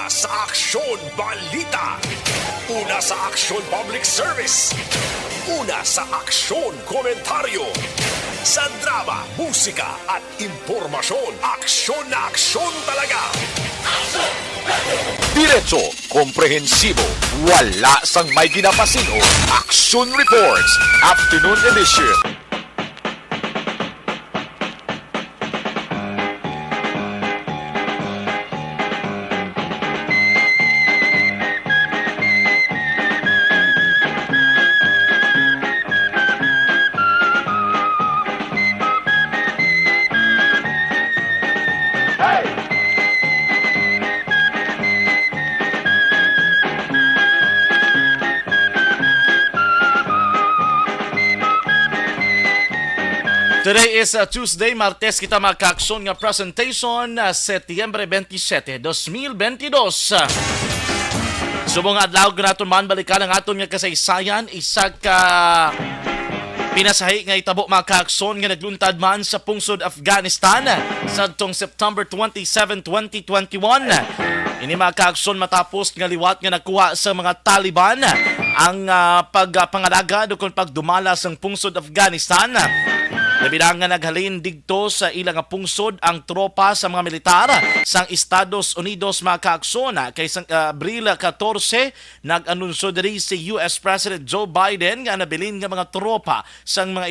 sa Aksyon Balita. Una sa Aksyon Public Service. Una sa Aksyon Komentaryo. Sa drama, musika at impormasyon, aksyon na aksyon talaga. Diretso, komprehensibo, wala sang may ginapasino. Action Reports, Afternoon Edition. Today is Tuesday, Martes kita magka-aksyon nga presentation Setyembre 27, 2022. Subong adlaw naton man balikan ang aton nga kasaysayan, isa ka pinasahi nga itabo magka-aksyon nga nagluntad man sa pungsod Afghanistan sa tong September 27, 2021. Ini magka-aksyon matapos nga liwat nga nakuha sa mga Taliban ang pagpangalagad o pagdumala sa pungsod Afghanistan. Nabilang nga naghalin digto sa ilang pungsod ang tropa sa mga militar sang Estados Unidos makaaksyon kay Abril 14 nag-anunsyo diri si US President Joe Biden nga nabilin nga mga tropa sang mga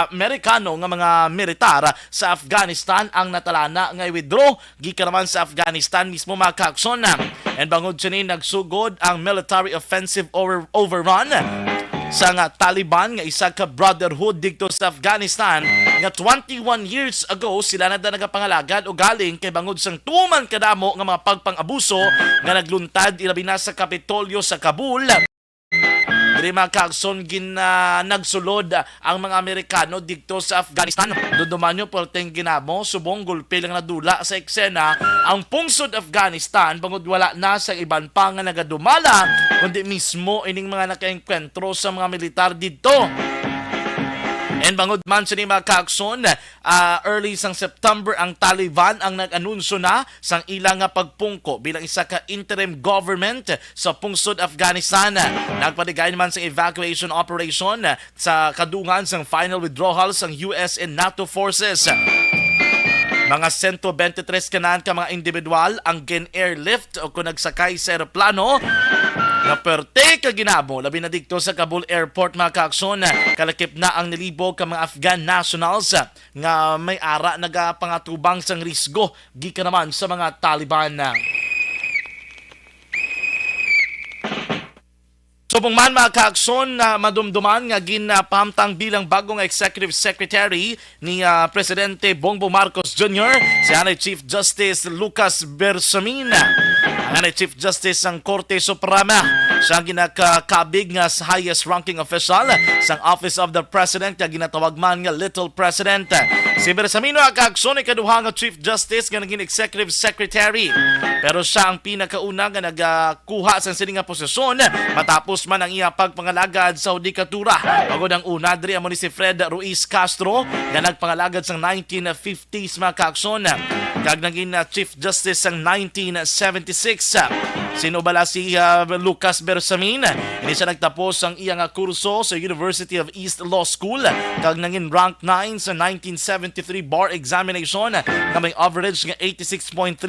Amerikano nga mga militar sa Afghanistan ang natalana nga i-withdraw gikan naman sa Afghanistan mismo makaaksyon. And bangod sini nagsugod ang military offensive overrun sa nga Taliban nga isa ka brotherhood dito sa Afghanistan nga 21 years ago sila na nagapangalagad o galing kay bangod sang tuman kadamo nga mga pagpang-abuso nga nagluntad ilabi na sa Kapitolyo sa Kabul. Diri makagson nagsulod ang mga Amerikano dito sa Afghanistan. Dudumanyo porteng ginamo subong gulpi lang nadula sa eksena ang pungsod Afghanistan bangod wala na sa iban pa nga nagadumala kundi mismo ining mga nakaengkwentro sa mga militar dito. And bangod man sa mga kaakson, early sang September ang Taliban ang nag-anunsyo na sang ilang pagpungko bilang isa ka interim government sa pungsod Afghanistan. Nagpadigay naman sa evacuation operation sa kadungan sang final withdrawal sang US and NATO forces. Mga 123 kanan ka mga individual ang gin-airlift o kung nagsakay sa aeroplano na perte ka ginamo labi na dikto sa Kabul Airport mga kaaksyon. Kalakip na ang nilibog ka mga Afghan nationals nga may ara nagapangatubang sang risgo gikan naman sa mga Taliban. Subong man mga kaaksyon na madumduman nga ginapamtang bilang bagong executive secretary ni Presidente Bongbong Marcos Jr. si Hanay Chief Justice Lucas Bersamin. Ang Chief Justice ng Korte Suprema siya ginakabig nga sa highest ranking official sa Office of the President nga ginatawag man nga Little President. Si Bersamino kaaksyon ay kaduha nga Chief Justice nga naging Executive Secretary. Pero siya ang pinakauna nga nagakuha sa sining nga posisyon matapos man ang iya pagpangalagad sa Hudikatura. Pagod ang una diri amo ni si Fred Ruiz Castro nga nagpangalagad sa 1950s mga kaaksyon. Kag naging Chief Justice sa 1976. Sinubala si Lucas Bersamin. Hindi siya nagtapos ang iyang kurso sa University of East Law School. Kag naging rank 9 sa 1973 bar examination na may average nga 86.3%.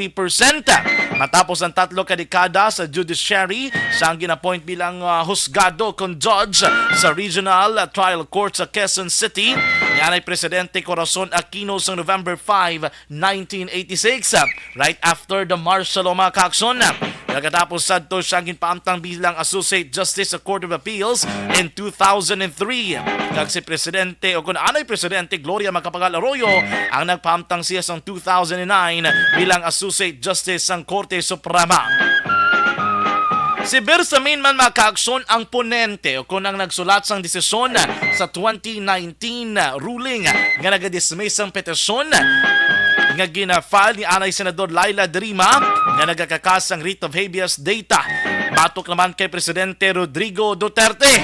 Matapos ang 3 kadekada sa judiciary, siya ang ginapoint bilang husgado kung judge sa Regional Trial Court sa Quezon City. Yan ay Presidente Corazon Aquino sa November 5, 1986. Right after the martial law mga kaaksyon. Pagkatapos sadto siya ginpaamtang bilang Associate Justice sa Court of Appeals in 2003. Kag si Presidente o kung anay Presidente Gloria Macapagal Arroyo ang nagpaamtang siya sa 2009 bilang Associate Justice sa Korte Suprema. Si Bersamin man makaaksyon ang ponente o kung ang nagsulat sang desisyon sa 2019 ruling nga nagadismiss ang petisyon nga gina-file ni Anay Senador Laila de Lima nga nagakakas ang writ of habeas data batok naman kay Presidente Rodrigo Duterte.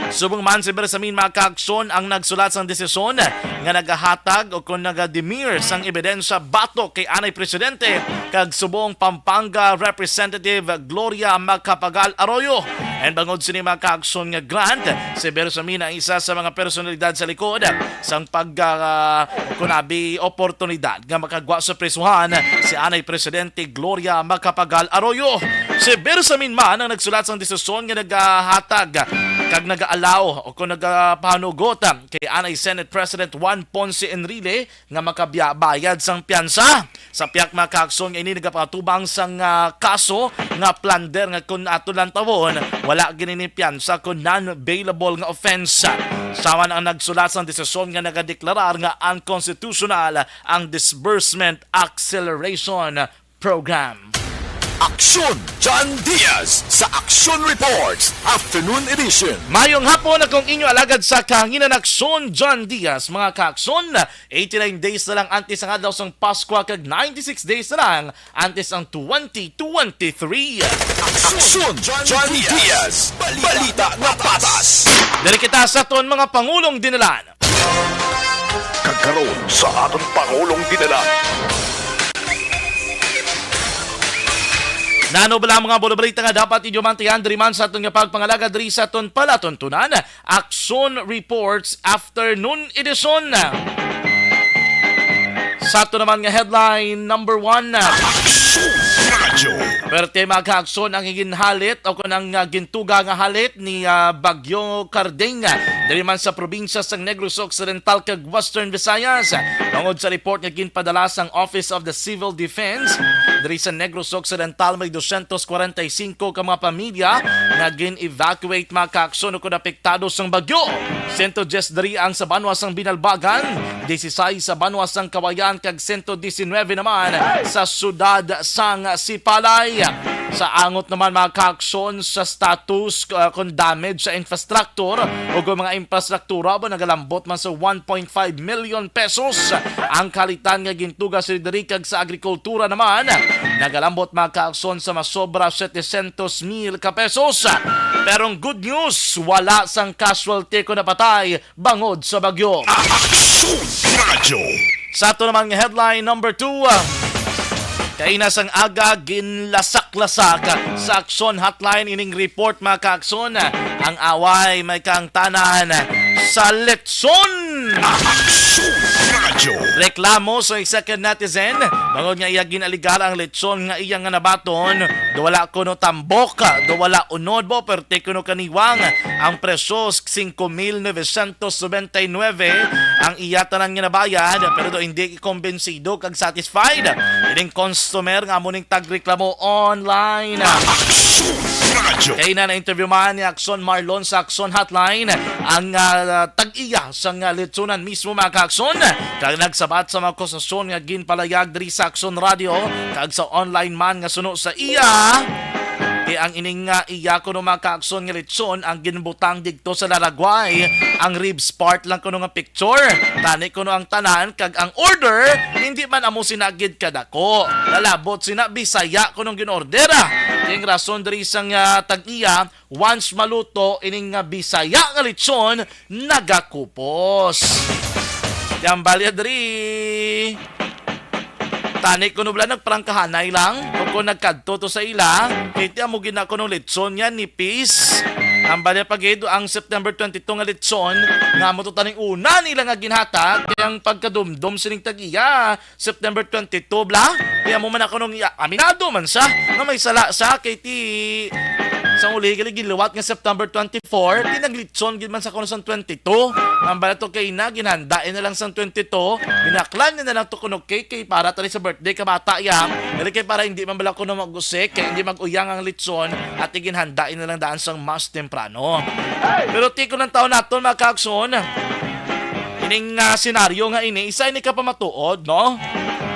Subong man si Bersamin mga kaaksyon ang nagsulat sang desisyon nga nagahatag o kung nagademir sang ebidensya batok kay anay presidente kag subong Pampanga Representative Gloria Macapagal Arroyo. And bangod sini mga kaaksyon nga grant, si Bersamin ang isa sa mga personalidad sa likod sang kunabi oportunidad nga makagwa sa presuhan si anay presidente Gloria Macapagal Arroyo. Si Bersamin man ang nagsulat sang desisyon nga nagahatag kag nagaalaw o kung nagapanugot kay anay Senate President Juan Ponce Enrile nga makabayad sang piyansa. Sa piyak mga kaaksyon nga ini nagapatubang sang kaso nga plunder nga kung ato lang tawon wala ginini piyansa kung non-bailable nga offense. Saman ang nagsulat sang desisyon nga nagadeklarar nga unconstitutional ang Disbursement Acceleration Program. Aksyon John Diaz sa Aksyon Reports Afternoon Edition. Mayong hapon akong inyo alagad sa kahanginan Aksyon John Diaz. Mga kaaksyon, 89 days na lang antes ang adlaw sang Pasko kag 96 days na lang antes ang 2023. Aksyon John Diaz. Balita nga patas. Dali kita sa ton mga pangulong dinalan. Kagkaroon sa aton Pangulong Dinala. Nano bala mga bulabalita nga dapat inyo mantihan diri man sa aton nga pagpangalaga diri sa aton palatuntunan. Aksyon Reports Afternoon Edition. Sa ato naman nga headline number 1. Perte mga kaaksyon ang ginhalit o kunang gintuga nga halit ni Bagyo Carding diri man sa probinsya sang Negros Occidental kag Western Visayas. Tungod sa report nga ginpadala sang Office of the Civil Defense diri sa Negros Occidental may 245 ka mga pamilya nga gin-evacuate mga kaaksyon o kung apektado sang bagyo. 110 diri ang sa Banwa sang Binalbagan, 16 sa Banwa sang Kawayan kag 119 naman sa sudad sang Sipalay. Sa angot naman mga kaaksyon sa status kung damage sa infrastructure o kung mga infrastruktura ba nagalambot man sa 1.5 million pesos. Ang kalitan nga gintuga si Derikag sa agrikultura naman nagalambot mga kaaksyon sa masobra 700,000 ka pesos. Pero ang good news, wala sang casualty ko napatay bangod sa bagyo. Sa ito naman nga headline number 2. Kainas ang aga ginlasak-lasak sa Aksyon Hotline ining report mga kaaksyon. Ang away may kang tanan sa Letson. Reklamo sa second netizen bangod nga iya ginaligar ang Letson nga iya nga nabaton do wala kuno tambok do wala unod bo perte kuno kaniwang ang presyo 5,999 ang iya tanan nga nabayad pero do hindi kombensido kag satisfied ining customer nga muning tagreklamo online. Kaya na-interview man ni Aksyon Marlon sa Aksyon Hotline ang tag-iya sa Letsonan mismo mga kaaksyon. Kag nagsabat sa mga akusasyon nga ginpalayag diri sa Aksyon Radio kag sa online man nga suno sa iya. Kaya ang ining iya kuno mga kaaksyon nga Letson ang ginbutang digto sa Laragway ang ribs part lang kuno nga picture. Tani kuno ang tanan kag ang order hindi man amo sinagid kadako. Lalabot sina Bisaya kuno ginorder. Yung rason diri sang tag-iya once maluto ining Bisaya nga Letson nagakupos. Yang balya diri Tani kuno bala nagprangkahanay lang o kung nagkadto to sa ila kiti amo ginako ng Letson yan ni Peace. Ang balya pagido ang September 22 nga Letson nga mo to taning una nila nga ginhatag kaya ang pagkadumdum sining tag-iya September 22 bla kaya mo man ako nung aminado man sa nga may sala sa kiti sa uli giluwat nga September 24 tinaglitson gid man sa kuno sang 22 ang balato kay na ginhandain na lang sang 22 binaklan na lang to kuno cake para tali sa birthday ka bata ya dili kay para hindi man bala kuno magusik kay hindi maguyang ang litson at iginhandain na lang daan sang mas temprano pero tiko ng taon naton mga kaakson ining senaryo nga ini isa ini ka pa matuod no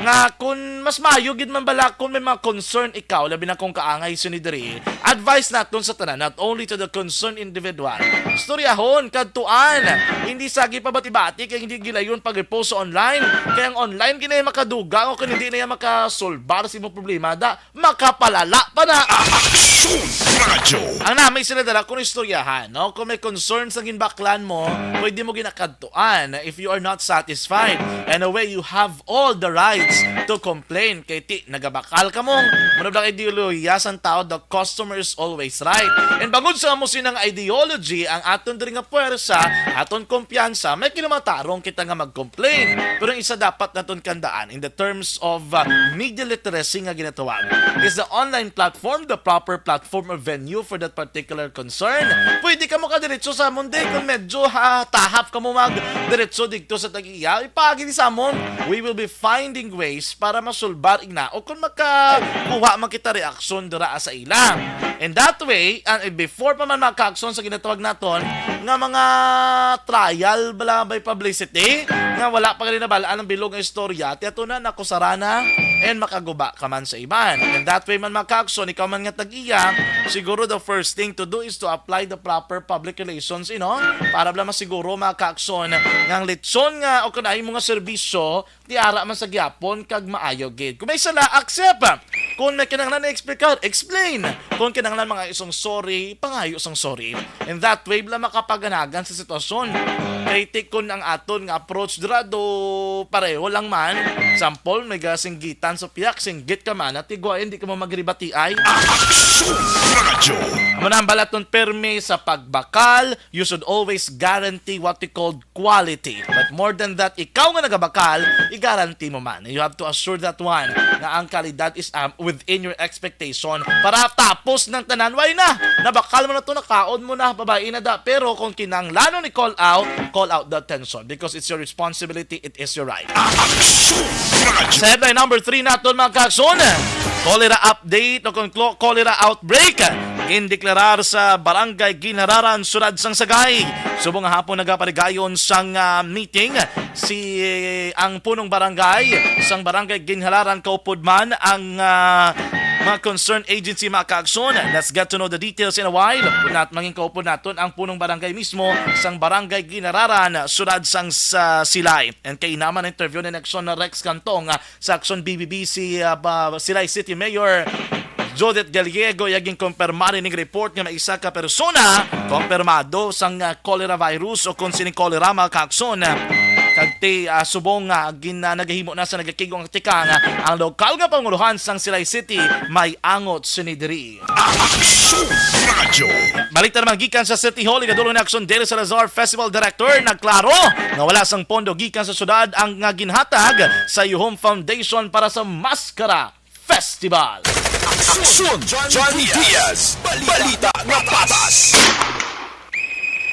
nga kung mas mayo gid man bala kung may mga concern ikaw labi na kung kaangay sunidiri, advice naton sa tanan, not only to the concerned individual. Storyahon kadtuan, hindi sagi pa bati-bati kay hindi gilayon pag-post sa online. Kaya ang online ginay makaduga o kung hindi na yan makasolbar sa imong problema da makapalala pa na. Aksyon Radio. Ang namay sila dala kung istoryahan, no? Kung may concerns sa ginbaklan mo, pwede mo ginakadtuan if you are not satisfied. And away, you have all the rights to complain. Kay ti, nagabakal ka mong, manablang ideolohiya sa tao, the customer is always right. And bangod sa mo sinang ideology, ang aton diri nga puwersa, aton kumpiyansa, may kinamatarong kita nga mag-complain. Pero ang isa dapat naton kandaan, in the terms of media literacy nga ginatawag, is the online platform the proper platform or venue for that particular concern. Pwede ka mo kadiretso sa mundi kung medyo tahap ka mo magdiretso dito sa tag-iya, ipagi ni Samon, we will be finding ways para masulbar ina o kung makakuha man kita reaksyon dira sa ilang. And that way, before pa man maka-aksyon sa ginatawag naton nga mga trial bala by publicity, nga wala pa rin nabalaan ang bilog ng istorya, tiyato na nakusarana and makaguba ka man sa iban. And that way man maka-aksyon, ikaw man nga tag-iya, siguro the first thing to do is to apply the proper public relations, para bala masiguro maka-aksyon nga ang litson nga o kanay mga serbisyo, tiara man sa gyapon kag maayo gid. Kung may sala, accept. Kung may kinahanglan na explain. Kung kinahanglan mga isang sorry, pangayo isang sorry. And that way, bala makapaganagan sa sitwasyon. Kay tikon ang aton nga approach drado pareho lang man. Sample, may gasinggitan sa piyak, singgit ka man, at hindi ka mo magribati ay. Aksyon Radio. Manang balaton perme sa pagbakal, you should always guarantee what we call quality. But more than that, ikaw nga nagabakal, i-guarantee mo man. You have to assure that one na ang kalidad is within your expectation para tapos ng tanan, why na? Nabakal mo na to, nakaon mo na, babae na da. Pero kung kinanglano ni call out the attention because it's your responsibility, it is your right. Aksyon Radio. Sa headline number 3 naton mga kakson, cholera update o kung cholera outbreak indeklarar sa Barangay Ginhararan, Surad sang Sagay. Subong hapon nagapaligayon sang meeting ang punong barangay sang Barangay Ginhararan Kaupudman ang mga concerned agency mga kaakson. Let's get to know the details in a while. Punat manging kaupod naton ang punong barangay mismo sang Barangay Ginhararan, Surad sang Silay. And kay naman interview ni Nexon Rex Cantong sa Aksyon BBB si Silay City Mayor Judith Gallego yaging kumpirmari ng report nga may isa ka persona kumpirmado sang cholera virus o kung sining cholera mga kaakson. Kagti subong nagahimo na sa nagakigong tikang ang lokal nga panguluhan sang Silay City may angot sinidiri. Aksyon Radio. Balita naman gikan sa City Hall, ikadulong na Aksyon Dele Salazar Festival Director nagklaro nga wala sang pondo gikan sa syudad ang ginhatag sa Yuhom Foundation para sa Maskara Festival. Aksyon John Diaz. Balita nga patas.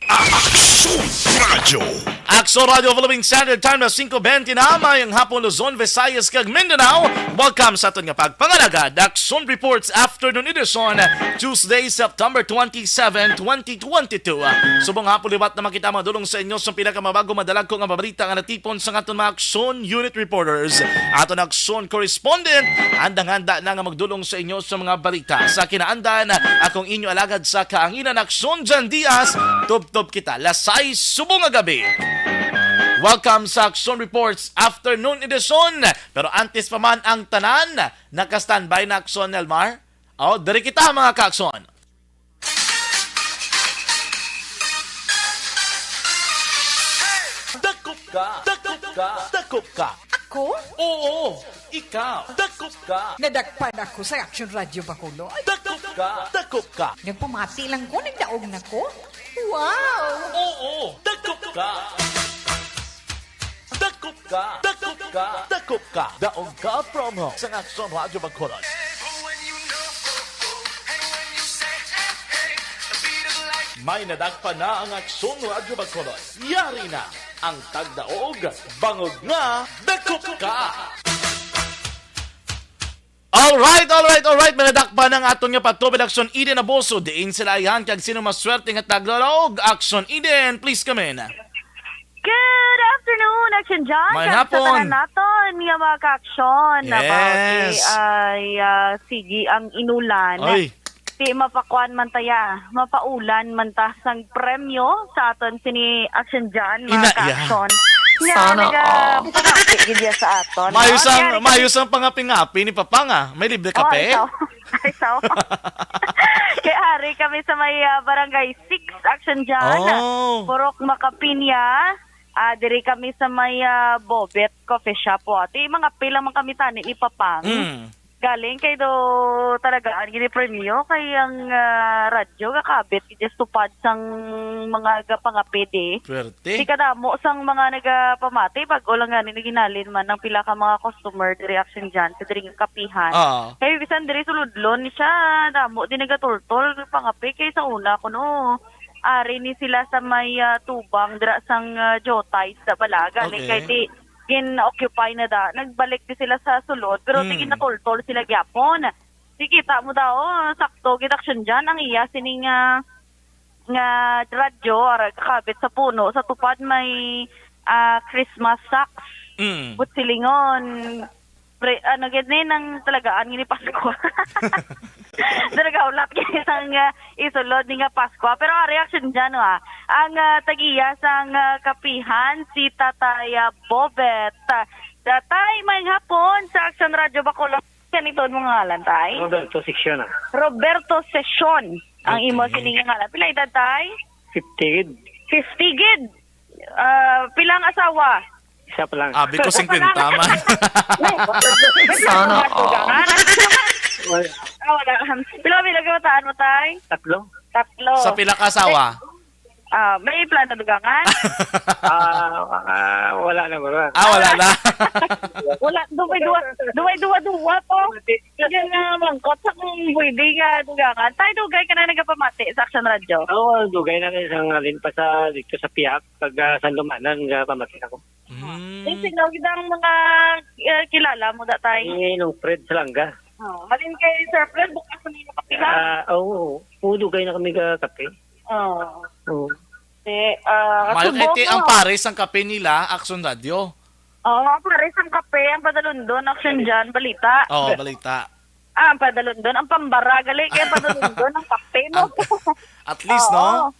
Aksyon Radio. Aksyon Radio Philippine Standard Time na 5:20 na mayang hapon Luzon, Visayas kag Mindanao. Welcome sa aton nga pagpangalagad Aksyon Reports Afternoon Edition Tuesday, September 27, 2022. Subong hapon liwat na makita madulong sa inyo sa pinakamabago madalag ko nga babalita nga natipon sa aton mga Aksyon Unit Reporters. Aton Aksyon Correspondent handang-handa na nga magdulong sa inyo sa mga balita. Sa kinaandan, akong inyo alagad sa kaanginan Aksyon John Diaz. Tub-tub kita lasay subong nga gabi. Welcome sa Aksyon Reports Afternoon Edition. Pero antes pa man ang tanan, naka-standby na Aksyon Elmar. Dari kita mga ka-Aksyon. Dakop ka! Dakop ka! Dakop ka! Ako? Oo! Ikaw! Dakop ka! Nadagpan ako sa Action Radio Bacolod. Dakop ka! Dakop ka! Nagpamati lang ko, nagdaog na ko. Wow! Oo! Dakop ka! Dakop ka! Dakop ka! Dakop ka! Daog ka promo sa Aksyon Radio Bacolod. May nadagpa na ang Aksyon Radio Bacolod. Yari na ang tagdaog, bangog nga, dakop ka! Alright. May nadakpa ng aton nga pagtubid Aksyon Eden Aboso. Diin sila yan kag sino maswerte nga tagdaog. Aksyon Eden, please come in. Good afternoon, Action action dyan. May Sa hapon. tanan naton nga mga ka-action. Yes. Sige, ang inulan. Oy. Di mapakuan man taya, mapaulan man ta sang premyo sa aton sini action dyan, Ina, mga ka-action. Nga, Sana nag-pangapit gidya sa aton. Mayos ang pangapi-ngapi ni Papanga. May libre kape? Ay, saw. Kaya hari kami sa may barangay 6 action dyan. Oh. Purok Makapinya. Diri kami sa may Bobet Coffee Shop. Ati mga pila man kami tani ipapang. Galing kay do talaga ang gini premyo kay ang radyo kakabit just tupad sang mga gapangapede. Swerte. Di kadamo sang mga nagapamati pag ulangan ni ginalin man ng pila ka mga customer di reaction dyan sa diri nga kapihan. Kay bisan diri suludlon ni siya damo di nagaturtol pangapi kay sa una kuno. Ari ni sila sa may tubang dira sang Jotay sa balaga Okay. kay di gin-occupy na da. Nagbalik di sila sa sulod, pero di ginatultol sila gyapon. Di kita mo daw, sakto, gidaksyon dyan, ang iya, sining nga radyo, ara kakabit sa puno, sa tupad may Christmas socks, butsilingon, gini ng talagaan, gini Pasko. Talaga, ulat gini ng isulod ni nga Pasko. Pero reaction dyan, ang tagiya sang kapihan, si Tataya Bobet. Tatay, may hapon sa Action Radio Bacolod. Ganito ang mga ngalan, tay? Roberto Section Roberto Sesion. Ang imo sining ngalan. Pila edad, tay? 50 gid. 50 gid. Pilang asawa? Isa pa lang. Abi ko 50 man. Sana Wala. Pila gawataan mo, tay? Tatlo. Sa pila ka asawa? May plano dugangan? Wala na ba? Wala na. Wala. Duway-duwa po. Yan nga mangkot sa kung pwede nga dugangan. Tay, dugay ka na nagapamati sa Action Radio. Oo, dugay na isang alin pa sa dito sa Piak pag sa Lumanan nga pamatin ako. Sino ang mga kilala mo da, tay? Nung Fred Salanga. Halin kay Sir Fred, bukas na nino kapila. Oo, dugay na kami ka kape. Oo. Malkete ang pares ang kape nila, Action Radio. Pares ang kape, ang padalundon, Action dyan, balita. Balita. Ang padalundon, ang pambara, gali, kaya padalundon, ang kape mo. At least, no?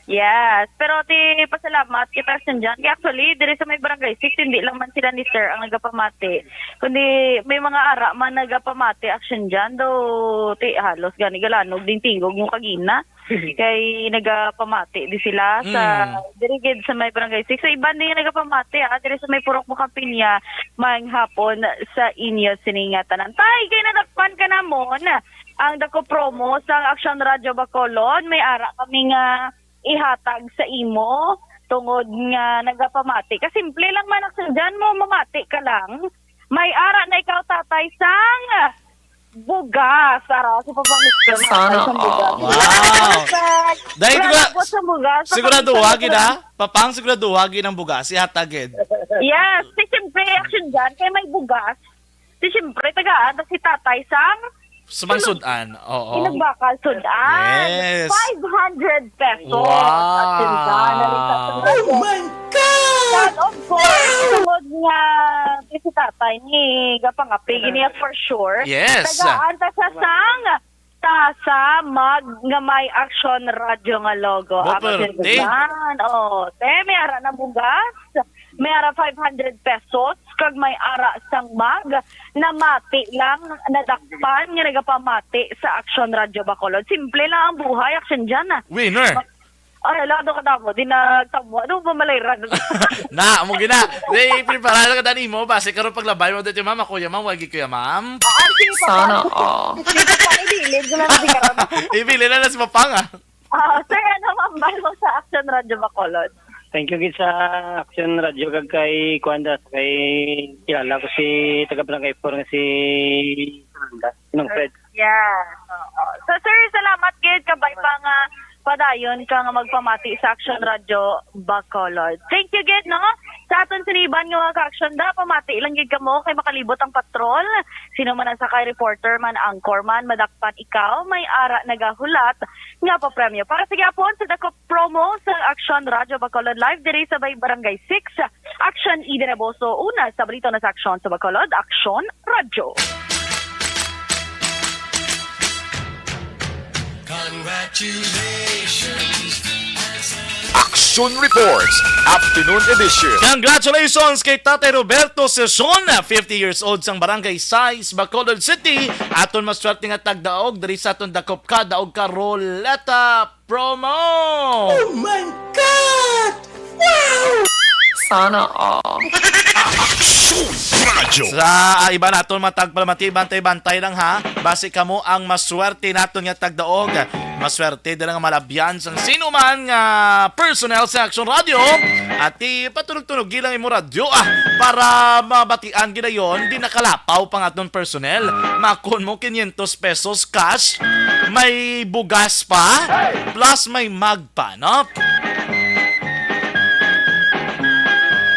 Yes, pero pasalamat kita sa dyan. Actually, diri sa may barangay 6, hindi lang man sila ni Sir ang nagapamati. Kundi may mga ara man nagapamati action dyan. Do, halos gani galanog din tingog yung kagina. Kay nagapamati di sila sa dirigid sa may barangay 6. So, iba din yung nagapamati. Diri sa may Purok Makapinya, maing hapon sa inyo siningatanan. Tay, kay nadakpan ka namon. Ang dako promo sa Action Radio Bacolod, may ara kami nga ihatag sa imo tungod nga nagapamati. Kasi simple lang man ang dyan mo, mamati ka lang. May ara na ikaw tatay sang bugas. Ara, si papangit Sana Wow! Dahil sa bugas. sigurado wagi na? Papang sigurado wagi ng bugas. Ihatagid. Yes, si simple action dyan, kaya may bugas. Si simple tagaan, si tatay sang Sumangsudan. Oo. Inagbakal sudan. Yes. 500 pesos. Wow. Oh my God! And of course, tungod nga si tatay ni Gapangapi, niya for sure. Yes. Tagaan ta sa sang tasa mag nga may Action Radio nga logo. Boperte. May ara na bugas. May ara 500 pesos kag may ara sang mag na mati lang nadakpan nga nagapamati sa Action Radio Bacolod. Simple lang ang buhay, Action dyan Winner. lado ka na mo, di nagtamo. Ano ba malayran? Mo gina. Prepare ka dani mo base karon paglabay mo dito mama kuya ma'am wagi kuya ma'am. Sana Dito pa ibilid ko lang si karon. Ibili na si Papang Sir, ano mambalo sa Action Radio Bacolod? Thank you gid sa Action Radio kag kay Kuanda kay kilala ko si taga Barangay 4 nga si Salanga. Nung Fred. Yeah. So sir, salamat gid kabay pa nga padayon ka nga magpamati sa Action Radio Bacolod. Thank you gid no. Sa aton siniban nga mga ka-action da pamati lang gid kamo kay makalibot ang patrol. Sino man ang sakay reporter man anchor man madakpan ikaw may ara nagahulat nga pa premyo. Para sa gyapon sa dako promo sa Action Radio Bacolod Live diri sa Barangay 6 Action Eden Aboso, una sa balita na sa aksyon sa Bacolod, Aksyon Radyo. Action Reports, Afternoon Edition. Congratulations kay Tatay Roberto Seson, 50 years old sang Barangay Sais, Bacolod City. Aton maswerte nga tagdaog diri sa aton dakop ka daog ka Roleta promo. Sana all. Action Radio. Sa iba naton matagpalamati bantay-bantay lang ha. Base kamo ang maswerte naton nga tagdaog. Maswerte din nga malabyan sang sino man nga personnel sa Action Radio. At patunog-tunog gilang imo radyo para mabatian gidayon di nakalapaw pang aton personnel. Makon mo 500 pesos cash, may bugas pa, plus may mag pa, no?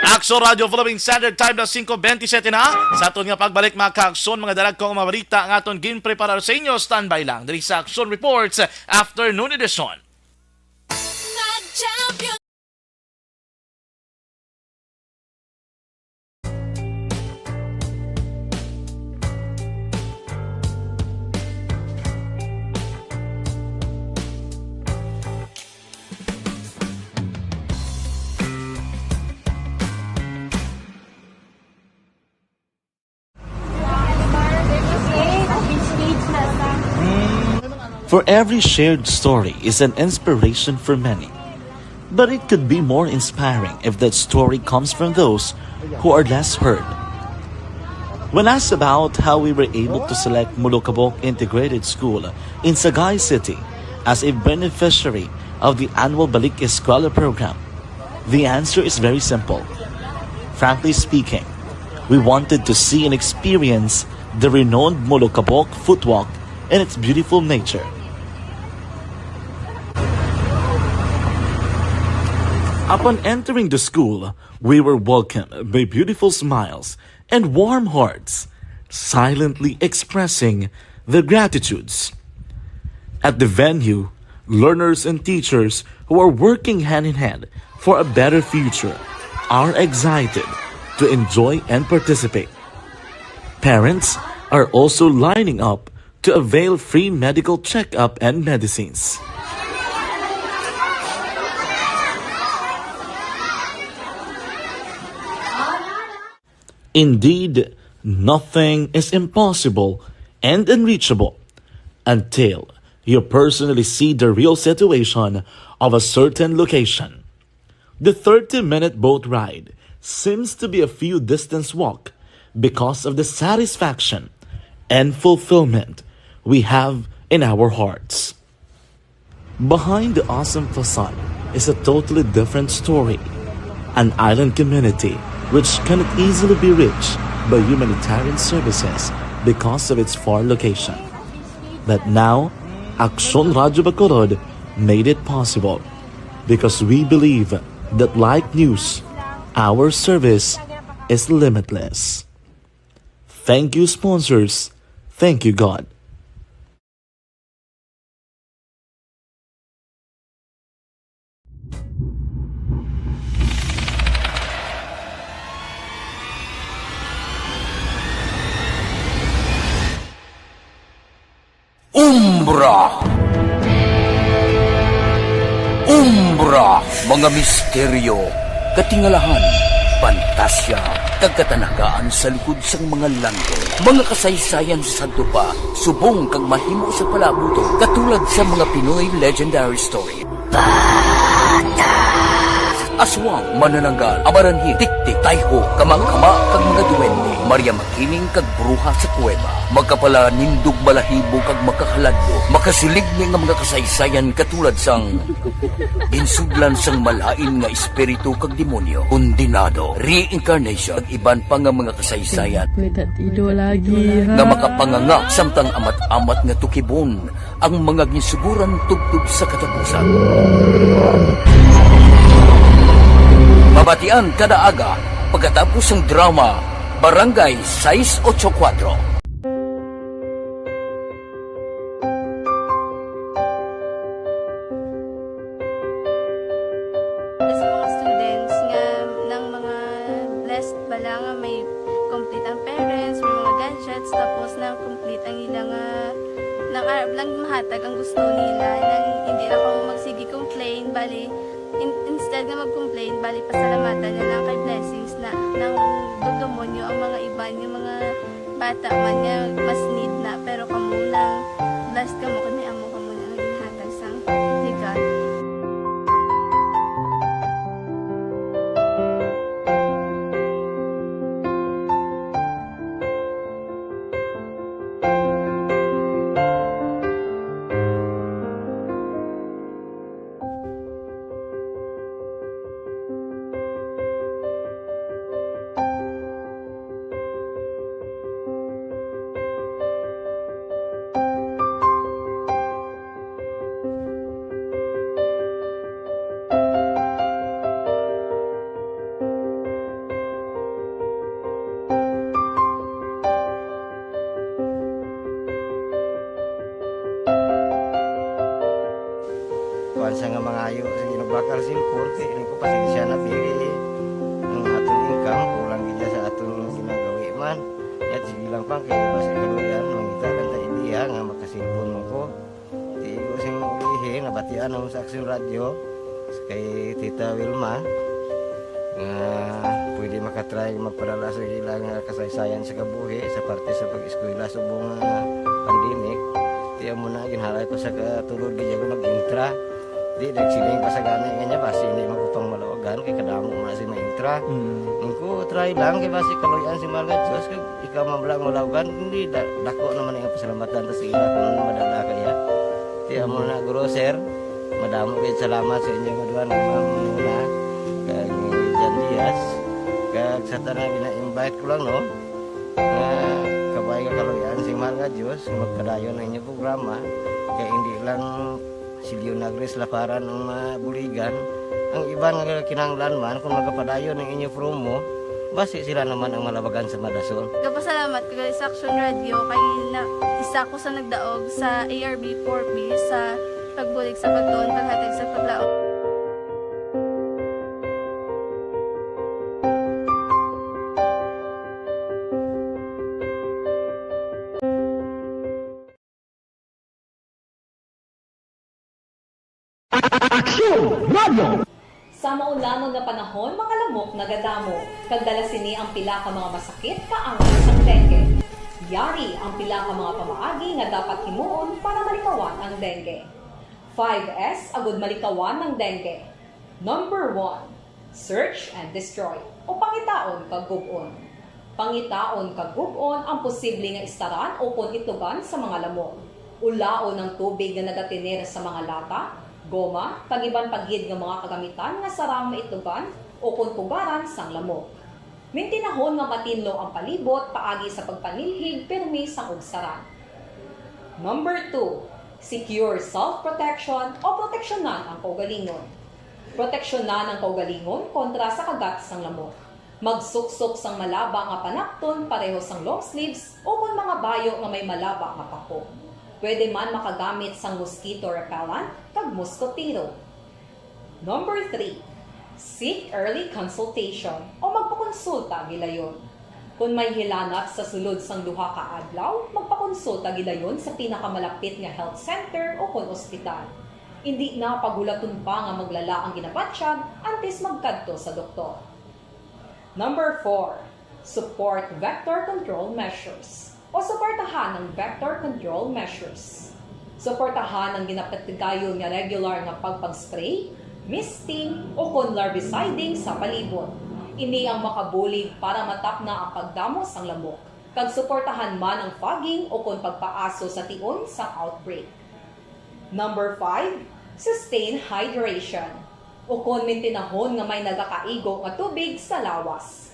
Action Radio Philippine Standard Time na 5:27 na. Sa aton nga pagbalik mga ka-aksyon, mga dalag kong mabalita ang aton ginpreparar sa inyo. Standby lang diri sa Action Reports Afternoon Edition. For every shared story is an inspiration for many. But it could be more inspiring if that story comes from those who are less heard. When asked about how we were able to select Mulukabok Integrated School in Sagay City as a beneficiary of the annual Balik Eskwela program, the answer is very simple. Frankly speaking, we wanted to see and experience the renowned Mulukabok footwalk in its beautiful nature. Upon entering the school, we were welcomed by beautiful smiles and warm hearts, silently expressing their gratitudes. At the venue, learners and teachers who are working hand in hand for a better future are excited to enjoy and participate. Parents are also lining up to avail free medical checkup and medicines. Indeed, nothing is impossible and unreachable until you personally see the real situation of a certain location. The 30-minute boat ride seems to be a few distance walk because of the satisfaction and fulfillment we have in our hearts. Behind the awesome facade is a totally different story. An island community which cannot easily be reached by humanitarian services because of its far location. But now, Action Radio Bacolod made it possible because we believe that like news, our service is limitless. Thank you, sponsors. Thank you, God. Umbra! Umbra! Mga misteryo, katingalahan, pantasya, kagkatanagaan sa likod sang mga langko. Mga kasaysayan sa dupa, subong kag mahimo sa palabuto, katulad sa mga Pinoy legendary story. Aswang, manananggal, amaranhin, tiktik, tayho, kamang-kama, kag mga duwende, Maria Makining kag bruha sa kuweba, magkapala nindog balahibo kag makahaladlo, makasilig ni nga mga kasaysayan katulad sang ginsudlan sang malain nga espiritu kag demonyo, kondinado, reincarnation, kag iban pa nga mga kasaysayan nga makapanganga samtang amat-amat nga tukibon ang mga ginsuguran tugtog sa katapusan. Mabatian kada aga pagkatapos ng drama Barangay 684. Sa mga students nga ng mga wala nga may complete ang parents, may mga gadgets, tapos na complete ang ilang nang arab lang mahatag ang gusto nila, nang hindi na pa magsigi complain, bali, instead nga mag-complain, bali pasalamatan niya lang kay blessings na nang dudumonyo ang mga iba yung mga bata man nga mas need na, pero kamo lang blessed kamo kami amo kamo na naging hatag sang ligat. Kuan sa nga mga ayo sa ginabakal silpon kay ini ko pasensya na pili ang atong income kulang gid sa atong ginagawi man at sige lang pang kay basta kaluyan mangita kan ta idea nga makasilpon mo ko di ko sing ihi nabatian ang sa Aksyon Radio kay Tita Wilma nga pwede makatry magpadala sa ilang kasaysayan sa kabuhi sa parte sa pag-eskwela subong pandemic tiya mo na ginhalay ko sa katulog di ko nag-intra di nagsiling pa sa gana nga basi hindi magupang malawagan kay kadamo man si maintra ningko try lang kay basi kaloyan si mga Diyos kay ikaw mablang malawagan hindi dako naman ang pasalamatan ta sa ila kung madala kaya tiya mo na guro sir madamo kay salamat sa inyong duan ng mamuna kay Jan Diaz kag sa tanang gina-invite ko lang no nga kabay ka kaloyan si mga Diyos magkadayon ng inyong programa kay hindi lang silyo nagres laparan ng buligan ang iba nga kinanglan man kung magapadayon ng inyo promo basi sila naman ang malabagan sa Madason. Kapasalamat ko sa Aksyon Radio kay na isa ko sa nagdaog sa ARB 4B sa pagbulig sa pagtuon paghatag sa paglaom. Sa maulanon nga panahon, mga lamok nagadamo, kagdala sini ang pila ka mga masakit kaangay sang dengue. Yari ang pila ka mga pamaagi nga dapat himuon para malikawan ang dengue. 5S agud malikawan ng dengue. Number 1, search and destroy o pangitaon kag gub-on. Pangitaon kag gub-on ang posible nga istaran o kon itugan sa mga lamok. Ulaon ng tubig nga nagatinir sa mga lata, goma, tagiban paghid ng mga kagamitan nga sarang maitugan o kung pugaran sang lamok. Mintinahon nga matinlo ang palibot paagi sa pagpanilhig permi sang ugsaran. Number 2, secure self-protection o proteksyonan ang kaugalingon. Proteksyonan ang kaugalingon kontra sa kagat sang lamok. Magsuksok sang malaba nga panakton pareho sang long sleeves o kung mga bayo nga may malaba nga pako. Pwede man makagamit sang mosquito repellent kag mosquitero. Number 3, seek early consultation o magpakonsulta gilayon. Kung may hilanat sa sulod sang duha ka adlaw, magpakonsulta gilayon sa pinakamalapit nga health center o kon ospital. Hindi na pagulaton pa nga maglala ang ginabatsyag antes magkadto sa doktor. Number 4, support vector control measures o suportahan ng vector control measures. Suportahan ang ginapatigayon nga regular nga pagpag-spray, misting o kon larviciding sa palibot. Ini ang makabulig para matapna ang pagdamos sang lamok. Kag suportahan man ang fogging o kon pagpaaso sa tion sa outbreak. Number 5, sustain hydration o kon mintinahon nga may nagakaigo nga tubig sa lawas.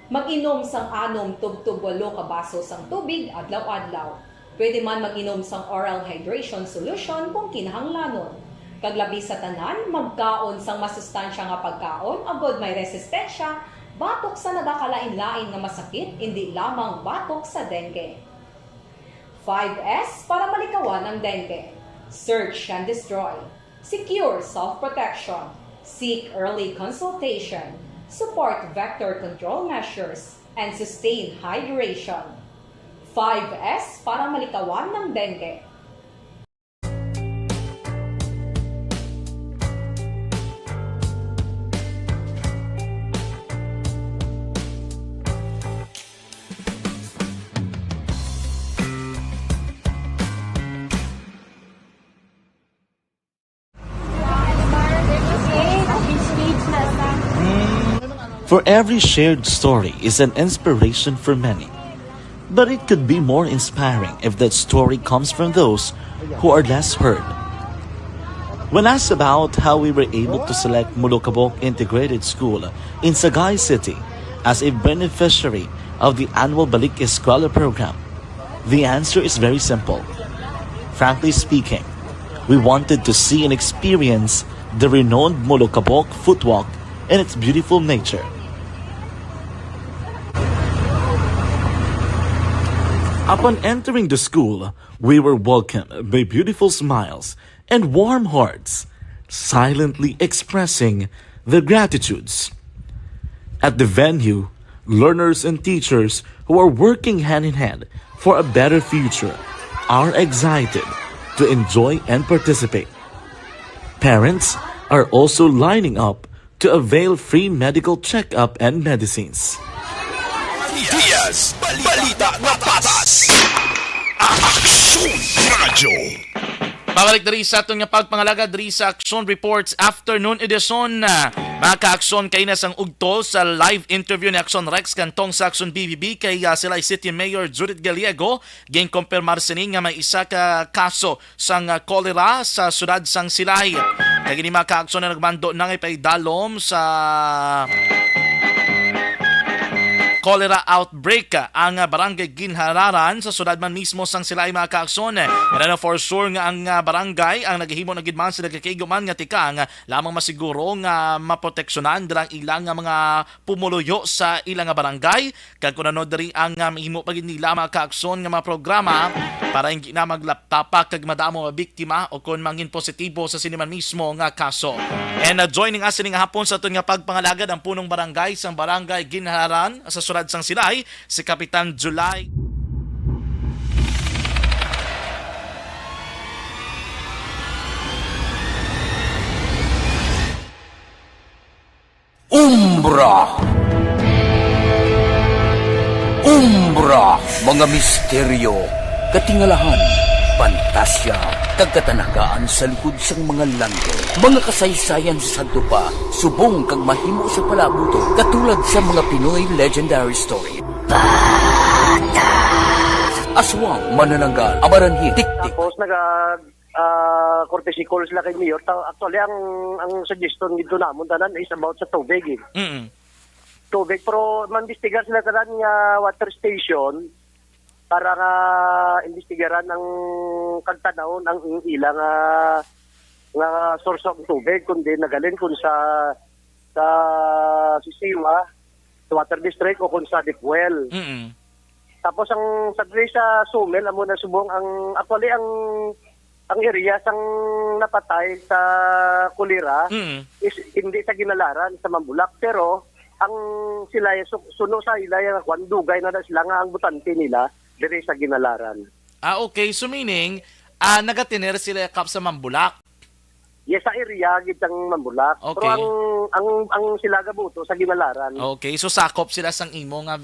Mag-inom sang 6 tub-tub 8 ka baso sang tubig adlaw-adlaw. Pwede man mag-inom sang oral hydration solution kung kinahanglanon. Kaglabi sa tanan, magkaon sang masustansya nga pagkaon agod may resistensya, batok sa nagakalain-lain nga masakit, hindi lamang batok sa dengue. 5S para malikawan ang dengue. Search and destroy. Secure self-protection. Seek early consultation. support vector control measures, and sustain hydration. 5S para malikawan ng dengue. For every shared story is an inspiration for many. But it could be more inspiring if that story comes from those who are less heard. When asked about how we were able to select Mulukabok Integrated School in Sagay City as a beneficiary of the annual Balik Eskwela program, the answer is very simple. Frankly speaking, we wanted to see and experience the renowned Mulukabok footwalk and its beautiful nature. Upon entering the school, we were welcomed by beautiful smiles and warm hearts, silently expressing their gratitudes. At the venue, learners and teachers who are working hand in hand for a better future are excited to enjoy and participate. Parents are also lining up to avail free medical checkup and medicines. Diaz, balita na patas. Aksyon Radio. Babalik diri sa atong nga pagpangalaga diri sa Action Reports Afternoon Edition. Mga ka-aksyon kay na sang ugto sa live interview ni Action Rex kantong sa Action BBB kay sila City Mayor Judith Gallego ging kumpirmar sini nga may isa ka kaso sang cholera sa sudad sang Silay. Kay gini mga ka-aksyon na nagmando nang ipaidalom sa cholera outbreak ang barangay Ginhararan sa sudad man mismo sang Silay mga ka-aksyon. Pero for sure nga ang barangay ang naghihimo na gid man sila kakiguman nga tikang lamang masiguro nga maproteksyonan dirang ilang mga pumuluyo sa ilang barangay kag kunano diri ang mahimo pagid nila mga ka-aksyon nga mga programa para hindi na maglaptapa kag madamo nga biktima o kun mangin positibo sa siniman mismo nga kaso. And joining us nga hapon sa aton nga pagpangalagad ang punong barangay sang barangay Ginhararan sa sudad sang Silay, si Kapitan July. Umbra, mga misteryo, katingalahan, pantasya, kagkatanagaan sa likod sang mga langit. Mga kasaysayan sa Santo Pa, subong kag mahimo sa palabuto, katulad sa mga Pinoy legendary story. Aswang, manananggal, amaranhi, tiktik. Tapos courtesy call sila kay Mayor. Actually, ang suggestion dito namon tanan is about sa tubig. Tubig, pero mandistigar sila tanan nga water station para nga imbestigaran ang kagtanawon ang ilang nga source of tubig kundi nagalin kun sa Sisiwa, sa water district o kun sa deep well. Tapos ang sa Sumel amo na subong ang actually ang area sang napatay sa kolera is hindi sa Ginalaran sa Mambulak pero ang sila suno sa ilaya nga dugay na sila nga ang butante nila diri sa Ginalaran. Okay. So meaning, nagatiner sila kap sa Mambulak. Yes, sa area gid ang Mambulak. Okay. Pero ang sila gabuto sa Ginalaran. Okay. So sakop sila sang imo nga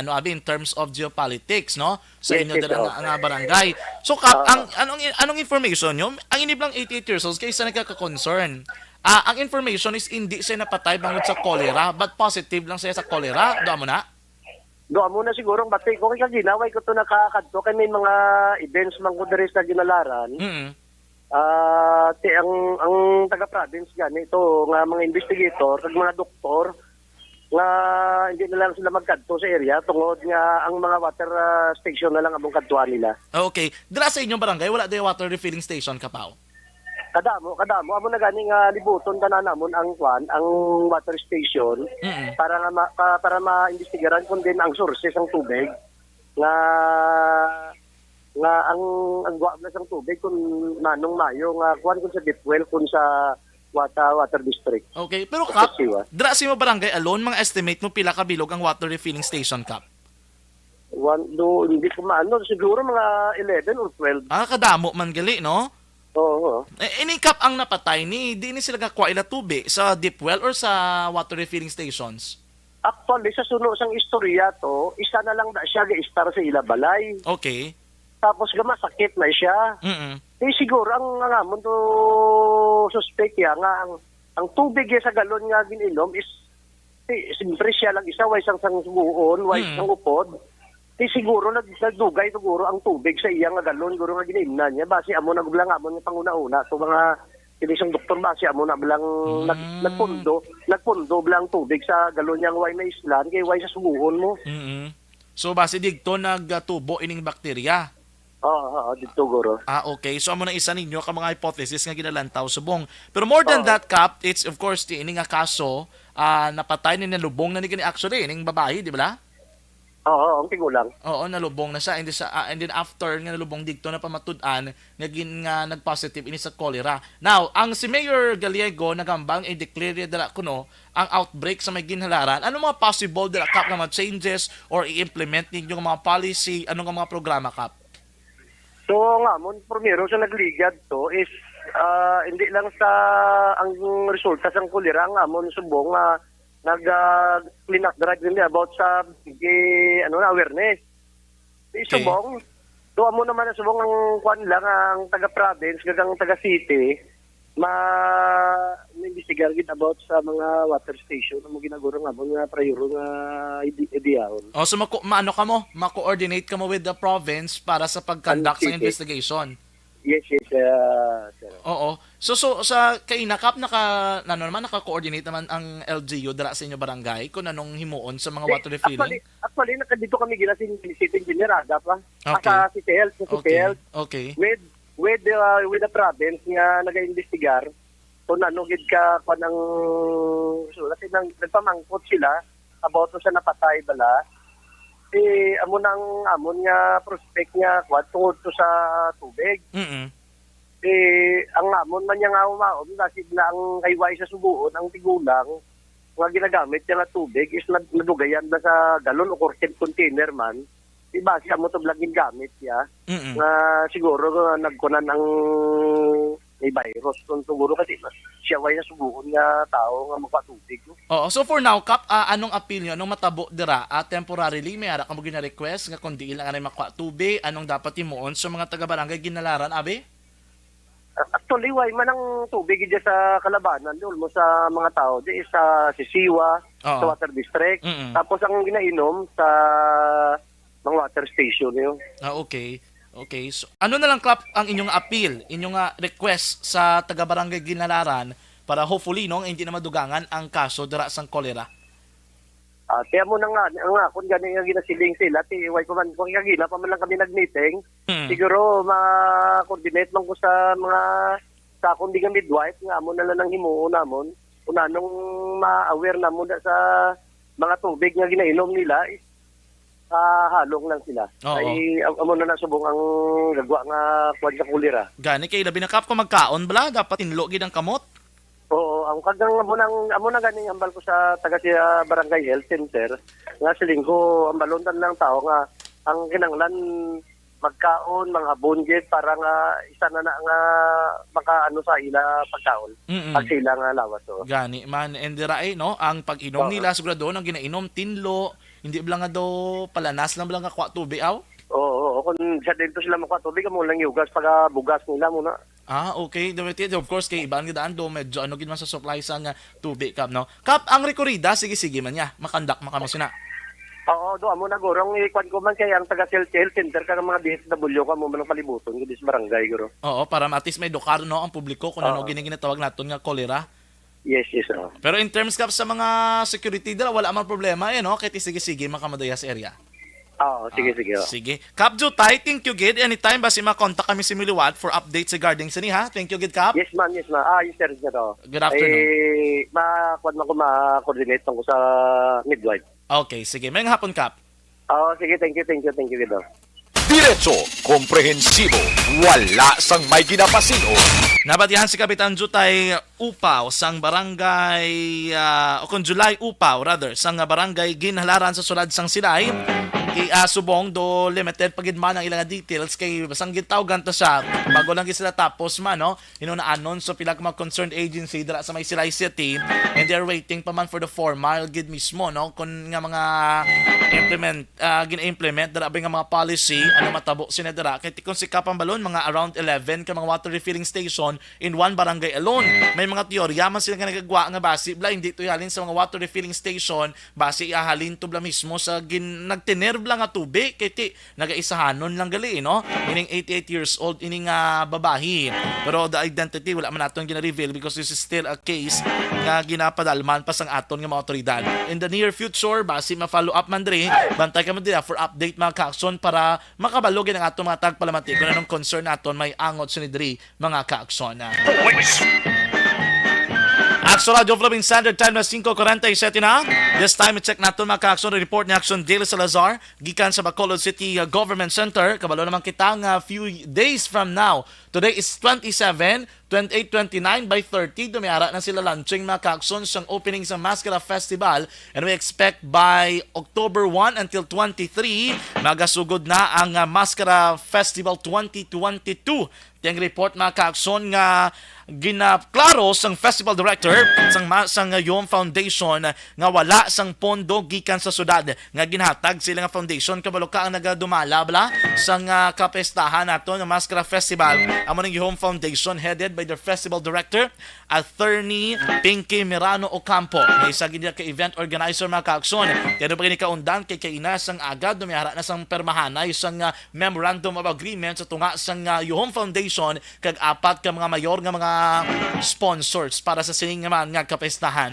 ano abi in terms of geopolitics, no? Sa inyo dala nga barangay. So anong information nyo? Ang iniblang 88 years old kaysa nagka-concern. Ang information is hindi siya napatay bangod sa cholera, but positive lang siya sa cholera. Doon mo na? Doon mo na siguro batay ko kay ginaway ko to nakakadto kay may mga events man ko diri sa Ginalaran. Ang taga-province gani ito nga mga investigator kag mga doktor nga hindi na lang sila magkadto sa area tungod nga ang mga water station na lang among kadtuan nila. Okay. Dira sa inyong barangay wala day water refilling station kapaw. Kadamo amo na gani nga libuton tanan namon ang water station para maimbestigaran kun din ang sources ng tubig nga ang guwa na sang tubig kun manong mayo nga kun sa deep well kun sa water district. Okay, pero Kap, Siwa. dra sa mo barangay alone, mga estimate mo pila ka bilog ang water refilling station, Kap? Hindi ko maano, siguro mga 11 or 12. Kadamo man gali, no? Oo. Ini Kap ang napatay ni, di ni sila kakuha ila tubig sa deep well or sa water refilling stations? Actually, sa suno sang istorya to, isa na lang na siya ga-star sa ilabalay. Okay. Tapos masakit na siya. Mm-mm. Siguro ang nga mo to suspect ya nga ang tubig sa galon nga gininom is siyempre siya lang isa way sang buon, way sang upod. Siguro nagdugay siguro ang tubig sa iyang nga galon siguro nga ginimnan niya base amo na biglang amo nga panguna-una so mga isang doktor base amo na biglang nagpundo blang tubig sa galon yang way na islan kay way sa subuon mo. Mm-mm. So base digto nagtubo ining bakterya. Oo, dito guro. Okay. So amo na isa ninyo ka mga hypothesis nga ginalantaw subong. Pero more than that, Kap, it's of course di ini nga kaso napatay ni nalubong na ni gani actually ining babae, di ba? Oo, ang tigulang. Oo, nalubong na siya and then after nga nalubong digto na pamatud-an nga nag-positive ini sa cholera. Now, ang si Mayor Gallego nagambang i-declare dala kuno ang outbreak sa may ginhalaran. Ano mga possible dala Kap nga mga changes or i-implement ninyo mga policy, ano nga mga programa, Kap? So nga mo primero sa nagligad to is hindi lang sa ang resulta sa kulira nga mo subong clean up drive nila about sa awareness. Subong to amo naman subong ang kwan lang ang taga province gagang taga city ma-investigar gid about sa mga water station mo ginaguro nga mga prior nga ideyahon. So ma-coordinate ka mo with the province para sa pag-conduct ng investigation. Yes, sir. Oo. So sa kainakap naka-coordinate naman ang LGU dala sa inyo barangay kung anong himuon sa mga water refilling. Actually nakadito kami gila sa city engineer pa. Okay. Sa City Health, Okay. With the province nga naga-investigar kung ano gid ka kanang sulat nang nagpamangkot sila about sa napatay bala amon nga prospect nga tungod to sa tubig. Mm-mm. Ang amon man nga umaom kasi na ang kayway sa subuon ang tigulang nga ginagamit niya nga tubig is nadugayan na sa galon o container man. Base mo to blagin gamit ya. Nga siguro nagkunan ang may virus kung siguro kasi siya way na subuon nga tao nga magpatubig. Oo. So for now, Kap, anong appeal nyo? Anong matabo dira? Temporarily, may ara ka mo gina-request nga kundi ilang anay makuha tubig, anong dapat imuon sa mga taga-barangay ginalaran, abi? Actually, way man ang tubig dyan sa Kalabanan, mo sa mga tao, di sa Sisiwa, sa Water District, tapos ang ginainom sa mga water station yun. Okay. So, ano na lang, Kap, ang inyong appeal, inyong request sa taga-barangay ginalaran para hopefully hindi na madugangan ang kaso dira sang cholera? Kaya mo na nga kung gani nga ginasiling sila, way ko man, kung gina pa man lang kami nag-meeting, siguro ma-coordinate man ko sa mga sa kundi nga midwife, nga mo na lang ang himuon namon, kung anong ma-aware na mo sa mga tubig nga ginainom nila, halong lang sila. Ay amo na nasubong ang gagwa nga kwad sa kulira. Gani kay labi na, Kap, kung magkaon bala dapat inlo gid ang kamot. Oo, ang kagang amo na ganing ambal ko sa taga siya Barangay Health Center nga siling ko ambalontan lang tao nga ang kinanglan magkaon mga bunget para nga isa na nga makaano sa ila pagkaon pag sila nga lawas Gani man endira no ang pag-inom nila siguro doon ang ginainom tinlo hindi blang nga do palanas lang blang nga kwa tubig aw. Oo, kung sa dito sila makuha tubig mo lang yugas pag bugas nila muna. Okay. Of course, kay ibang gidaan do medyo ano gid man sa supply sa nga tubig, Kap, no? Kap, ang rekorida, sige man niya. Makandak makamo sina. Oo, do amo na gorong ikwan ko man kay ang taga health center ka mga DSW ka mo man palibuton gid sa barangay guro. Oo, para at least may dokar no ang publiko kung ano ginatawag naton nga cholera. Yes. Pero in terms, Kap, sa mga security dala wala man problema no? Kay sige makamadaya sa area. Sige. Sige. Kap Jutay, thank you gid. Anytime basi ma-contact kami si Miliwat for updates regarding sini ha. Thank you gid, Kap. Yes, man. Yes, sir na to. Good afternoon. Ma-coordinate ko sa midwife. Okay, sige. May hapon, Kap. Sige, thank you gid. Diretso, komprehensibo, wala sang may ginapasino. Nabatihan si Kapitan Jutay Upaw sang barangay o kung July Upaw rather sang barangay ginhalaran sa sulad sang Silay kay subong do limited pagidman ang ilang details kay basang gitawgan ta siya bago lang sila tapos man no inunaanon so pila ka mga concerned agency dira sa may Silay City and they're waiting pa man for the formal gid mismo no kun nga mga gina-implement dira nga mga policy ano matabo sina dira kay tikon si Kapambalon mga around 11 ka mga water refilling station in one barangay alone. May mga teorya man sila nga nagagawa nga base bla hindi to ihalin sa mga water refilling station base ihalin to bla mismo sa nagtinerb lang nga tubig kay ti nagaisahanon lang gali no ining 88 years old ining babahi pero the identity wala man naton gina-reveal because this is still a case nga ginapadalman pa sang aton nga mga otoridad. In the near future base ma-follow up man diri bantay ka man diri for update mga kaakson para makabalogin ang aton mga tagpalamati kung anong concern naton may angot sini diri mga kaakson. Action Radio Philippine Standard Time na 5:47 na. This time, i-check natin mga ka-action report ni Action Daily Salazar gikan sa Bacolod City Government Center. Kabalo naman kita nga few days from now. Today is 27, 28, 29 by 30. Dumiara na sila launching mga ka-action sa opening sa Mascara Festival and we expect by October 1 until 23 magasugod na ang Mascara Festival 2022. Tiyang report mga ka-action nga ginaklaro sang festival director sang Yom Foundation nga wala sang pondo gikan sa syudad nga ginhatag sila nga foundation kabalo ka ang nagadumala bla sang kapestahan nato nga Mascara Festival amo ning Yom Foundation headed by the festival director Attorney Pinky Mirano Ocampo nga isa gid ka event organizer mga ka-action pero pa kini kaundan kay kaina sang agad dumihara na sang permahanay sang memorandum of agreement sa tunga sang Yom Foundation kag apat ka mga mayor nga mga sponsors para sa sining naman nga kapestahan.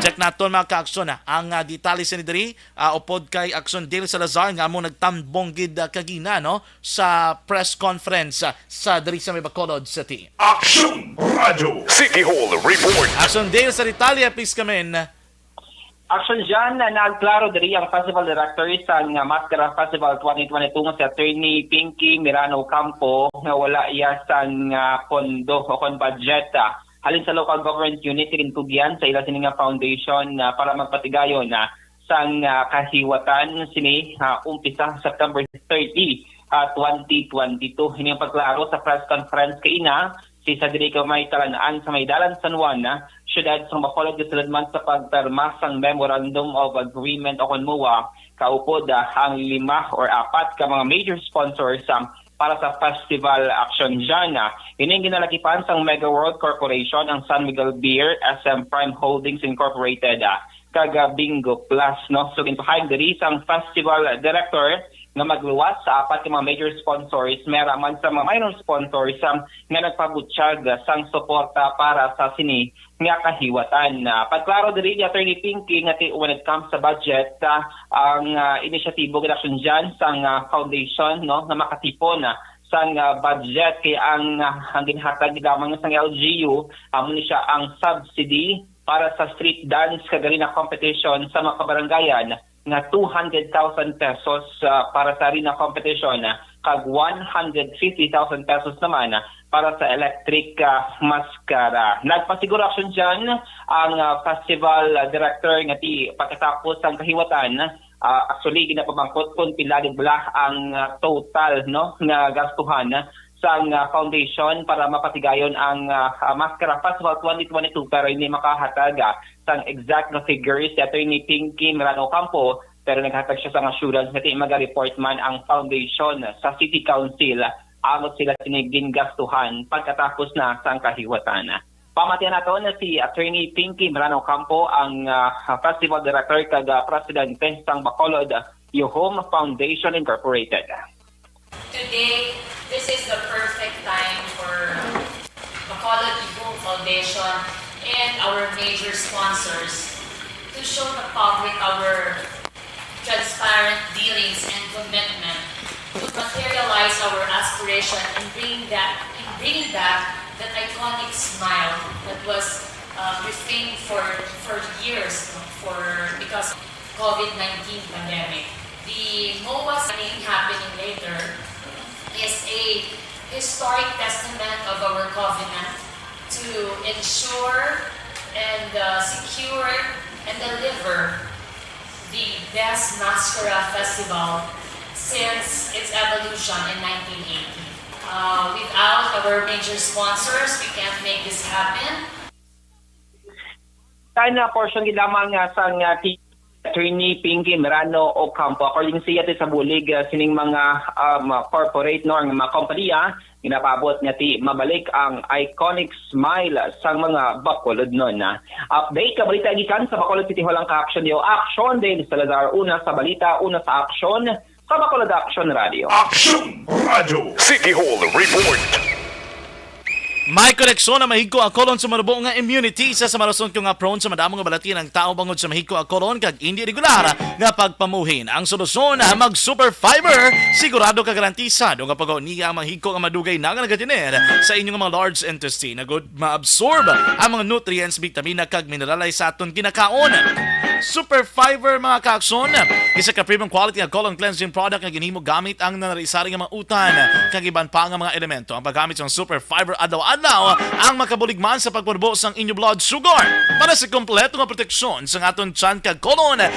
Check naton mga ka-aksyon ang detalye sa nidiri upod kay Action Daily Salazar nga mo nagtambong gid kagina no sa press conference sa diri sa Bacolod City. Action Radio City Hall Report. Action Daily sa detalye please come in. Action dyan na nagklaro diri ang festival director sa Mascara Festival 2022 nga si Attorney Pinky Mirano Campo nga wala iya sang pondo o kon budget halin sa local government unit rin tugyan sa ila sining foundation para magpatigayon sang kahiwatan sini umpisa September 30, 2022. Ini ang pagklaro sa press conference kaina si sa diri ka may talanaan sa may dalan San Juan syudad sa Bacolod man sa pagperma sang Memorandum of Agreement o konmuwa kaupod ang 5 or 4 ka mga major sponsors para sa festival action dyan. Ining ginalakipan sang Mega World Corporation ang San Miguel Beer, SM Prime Holdings Incorporated kag Bingo Plus no. So ginpahay diri sang festival director nga magluwas sa 4 ka mga major sponsors, meraman sa mga minor sponsors nga nagpabutyag sang suporta para sa sini nga kahiwatan. Pagklaro diri ni Attorney Pinky nga when it comes sa budget, ang inisyatibo gid action dyan sang foundation no nga makatipon sang budget kay ang ginhatag lamang sang LGU amo ni siya ang subsidy para sa street dance kagari na competition sa mga kabarangayan nga 200,000 pesos para sa arena competition kag 150,000 pesos naman para sa electric mascara. Nagpasiguro action dyan ang festival director nga ti pagkatapos ang kahiwatan actually ginapamangkot kung pila bala ang total no nga gastuhan sang foundation para mapatigayon ang Mascara Festival 2022 pero hindi makahatag sang exact na figures si Attorney Pinky Mirano Campo pero naghatag siya sa assurance na mag-report man ang foundation sa City Council angot sila sinigin gastuhan pagkatapos na sang kahiwatan. Pamatian nato na si Attorney Pinky Mirano Campo ang festival director kag presidente sang Bacolod Yuhom Foundation Incorporated. Today, this is the perfect time for Bacolod Yuhom Foundation and our major sponsors to show the public our transparent dealings and commitment to materialize our aspiration in bringing back that iconic smile that was refrained for years because of COVID-19 pandemic. The MOA signing happening later is a historic testament of our covenant to ensure and secure and deliver the best Mascara Festival since its evolution in 1980. Without our major sponsors, we can't make this happen. Kaya portion gid lamang nga sa Attorney Pinky Merano Ocampo. According siya sa bulig sining mga corporate no ang mga kompanya ginapabot nga ti mabalik ang iconic smile sa mga Bacolod nun. Update ka balita gikan sa Bacolod City Hall ang ka-action yo. Action din Salazar, una sa balita, una sa action sa Bacolod Action Radio. Action Radio City Hall Report. May koneksyon na mahigko akolon sa marabo nga immunity sa marason ko nga prone sa madamong nga balati ng tao bangod sa mahigko akolon kag hindi regular nga pagpamuhin. Ang solusyon mag Super Fiber sigurado ka garantisado nga pagaw niya ang mahigko nga madugay na nga nagatiner sa inyong mga large intestine na good maabsorb ang mga nutrients, vitamina kag mineralay sa aton kinakaon. Super Fiber mga kaakson, isa ka premium quality nga colon cleansing product nga ginhimo gamit ang nanarisaring nga mga utan kag iban pa nga mga elemento. Ang paggamit ng Super Fiber adlaw-adlaw ang makabuligman sa pagpurbo sang inyong blood sugar para sa kompleto nga proteksyon sa aton tiyan kag colon.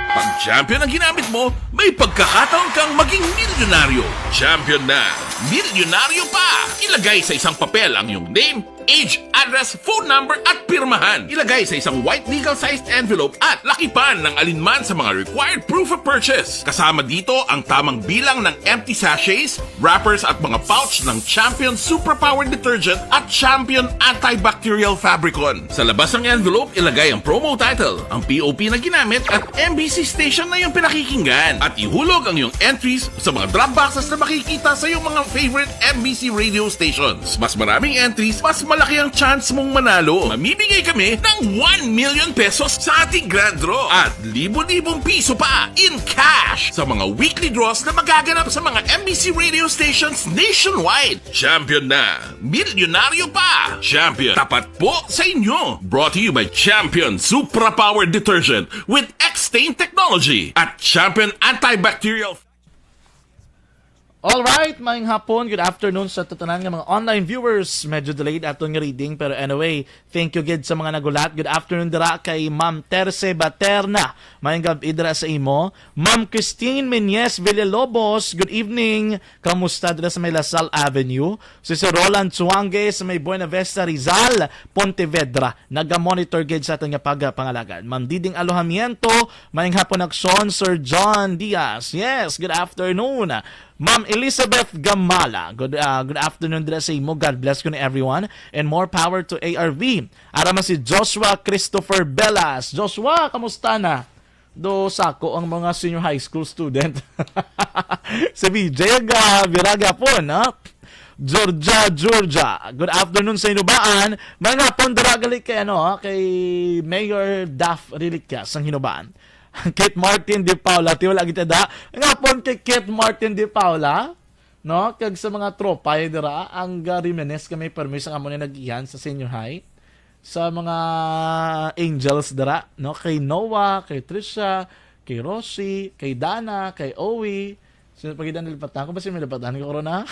Pag champion ang ginamit mo, may pagkakataon kang maging milyonaryo. Champion na, milyonaryo pa! Ilagay sa isang papel ang iyong name, age, address, phone number at pirmahan. Ilagay sa isang white legal-sized envelope at lakipan ng alinman sa mga required proof of purchase. Kasama dito ang tamang bilang ng empty sachets, wrappers at mga pouch ng Champion Superpower Detergent at Champion Antibacterial Fabricon. Sa labas ng envelope, ilagay ang promo title, ang POP na ginamit at MBC station na yung pinakikinggan. At ihulog ang iyong entries sa mga drop boxes na makikita sa iyong mga favorite MBC radio stations. Mas maraming entries, mas malaki ang chance mong manalo. Mamimigay kami ng 1 million pesos sa ating grand draw at libo-libong piso pa in cash sa mga weekly draws na magaganap sa mga MBC radio stations nationwide. Champion na, milyonaryo pa. Champion, tapat po sa inyo. Brought to you by Champion Supra Power Detergent with X-Stain Technology at Champion Antibacterial. Alright, maayong hapon, good afternoon sa tatanan ng mga online viewers. Medyo delayed atong reading pero anyway, thank you gid sa mga nagulat. Good afternoon dira kay Ma'am Terce Baterna. Maayong gabi dira sa imo. Ma'am Christine Menyes Villalobos, good evening. Kamusta dira sa may Lasal Avenue? Si Sir Roland Suange sa may Buena Vista Rizal, Pontevedra. Naga-monitor gid sa atong pangalagan. Ma'am Diding Alojamiento, maayong hapon aksyon. Sir John Diaz, yes, good afternoon. Ma'am Elizabeth Gamala, good afternoon dira sa imo. God bless you na everyone and more power to ARV. Araman si Joshua Christopher Belas. Joshua, kamusta na? Do sako ang mga senior high school student. Si BJ Viraga po, na? Georgia. Good afternoon sa Hinubaan. Mga pon dira gali kay kay Mayor Daf Reliquias ang Hinubaan. Kate Martin de Paula, tiwala kita da. Nga pon kay Kate Martin de Paula, no? Kag sa mga tropa dira ang Rimenes kami permiso nga mo na nag-iyan sa senior high. Sa mga angels dira, no? Kay Noah, kay Trisha, kay Rosie, kay Dana, kay Owie. Sino pagidan nilipatan ko ba si nilipatan ko corona?